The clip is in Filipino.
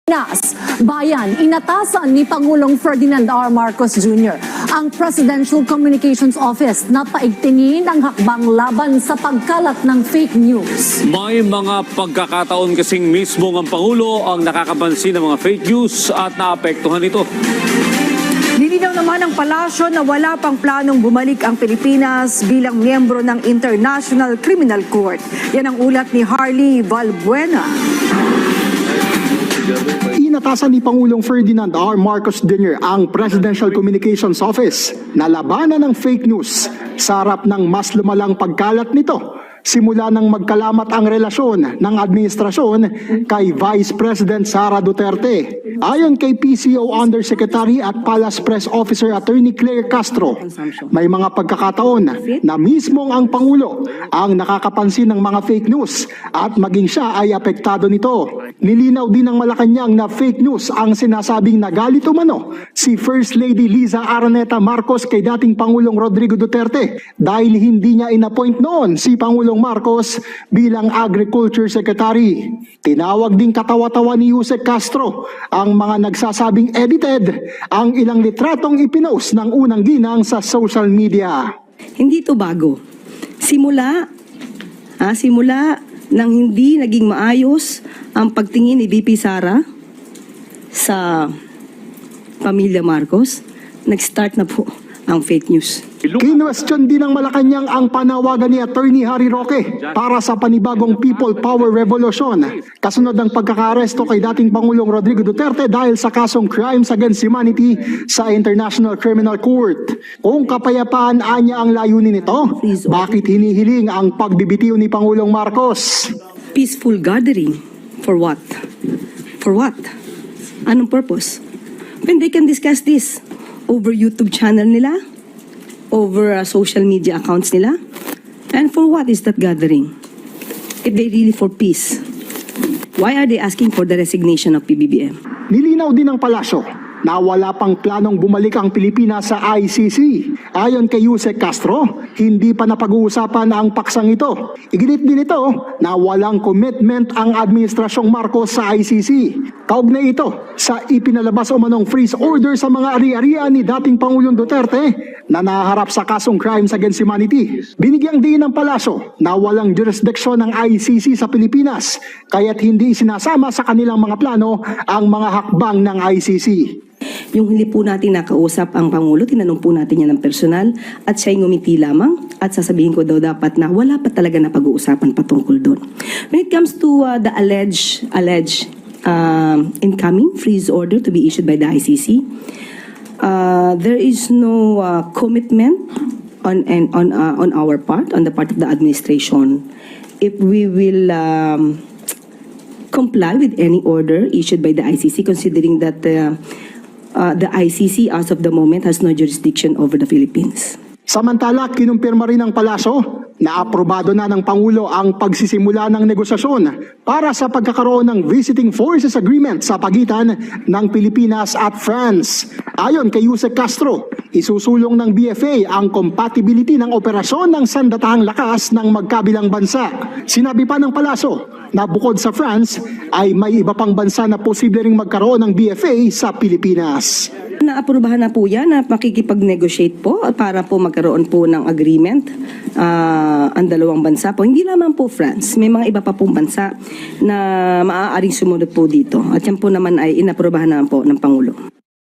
Nas, bayan, inatasan ni Pangulong Ferdinand R. Marcos Jr. ang Presidential Communications Office na paigtingin ang hakbang laban sa pagkalat ng fake news. May mga pagkakataon kasing mismo ang Pangulo ang nakakapansin ng mga fake news at naapektuhan ito. Nilinaw naman ng palasyo na wala pang planong bumalik ang Pilipinas bilang miyembro ng International Criminal Court. Yan ang ulat ni Harley Valbuena. Inatasan ni Pangulong Ferdinand R. Marcos Jr. ang Presidential Communications Office na labanan ng fake news sa harap ng mas lumalang pagkalat nito simula nang magkalamat ang relasyon ng administrasyon kay Vice President Sara Duterte. Ayon kay PCO Undersecretary at Palace Press Officer Attorney Claire Castro, may mga pagkakataon na mismong ang Pangulo ang nakakapansin ng mga fake news at maging siya ay apektado nito. Nilinaw din ng Malacanang na fake news ang sinasabing nagalit umano si First Lady Liza Araneta Marcos kay dating Pangulong Rodrigo Duterte dahil hindi niya inappoint noon si Pangulong Marcos bilang Agriculture Secretary. Tinawag din katawa-tawa ni Yusek Castro ang mga nagsasabing edited ang ilang litratong ipinost ng unang ginang sa social media. Hindi ito bago. Simula nang hindi naging maayos ang pagtingin ni VP Sara sa pamilya Marcos, nag-start na po ang fake news. Kinwestiyon din ng Malacanang ang panawagan ni Attorney Harry Roque para sa panibagong People Power Revolution kasunod ng pagkakaresto kay dating Pangulong Rodrigo Duterte dahil sa kasong Crimes Against Humanity sa International Criminal Court. Kung kapayapaan anya ang layunin nito, bakit hinihiling ang pagbibitiw ni Pangulong Marcos? Peaceful gathering. For what? For what? Anong purpose? When they can discuss this over YouTube channel nila, over social media accounts nila, and for what is that gathering? If they really for peace, why are they asking for the resignation of PBBM? Nilinaw din ng palasyo na wala pang planong bumalik ang Pilipinas sa ICC. Ayon kay Yusek Castro, hindi pa napag-uusapan ang paksang ito. Iginit din ito na walang commitment ang Administrasyong Marcos sa ICC. Kaugnay ito sa ipinalabas umanong freeze order sa mga ari-arian ni dating Pangulong Duterte na naharap sa kasong Crimes Against Humanity. Binigyang din ng palasyo na walang jurisdiksyon ng ICC sa Pilipinas, kaya't hindi sinasama sa kanilang mga plano ang mga hakbang ng ICC. Yung hindi po natin nakausap ang Pangulo, tinanong po natin yan ng personal at siya'y ngumiti lamang at sasabihin ko daw dapat na wala pa talaga na pag-uusapan patungkol doon. When it comes to the alleged incoming freeze order to be issued by the ICC, there is no commitment on our part, on the part of the administration, if we will comply with any order issued by the ICC, considering that the ICC as of the moment has no jurisdiction over the Philippines. Samantala, kinumpirma rin ng palasyo na aprobado na ng Pangulo ang pagsisimula ng negosasyon para sa pagkakaroon ng Visiting Forces Agreement sa pagitan ng Pilipinas at France. Ayon kay Yusek Castro, isusulong ng BFA ang compatibility ng operasyon ng sandatahang lakas ng magkabilang bansa. Sinabi pa ng palasyo na bukod sa France ay may iba pang bansa na posible ring magkaroon ng BFA sa Pilipinas. Naaprubahan na po yan na makikipag-negotiate po para po magkaroon po ng agreement ang dalawang bansa po. Hindi lamang po France, may mga iba pa pong bansa na maaaring sumunod po dito. At yan po naman ay inaprubahan na po ng Pangulo.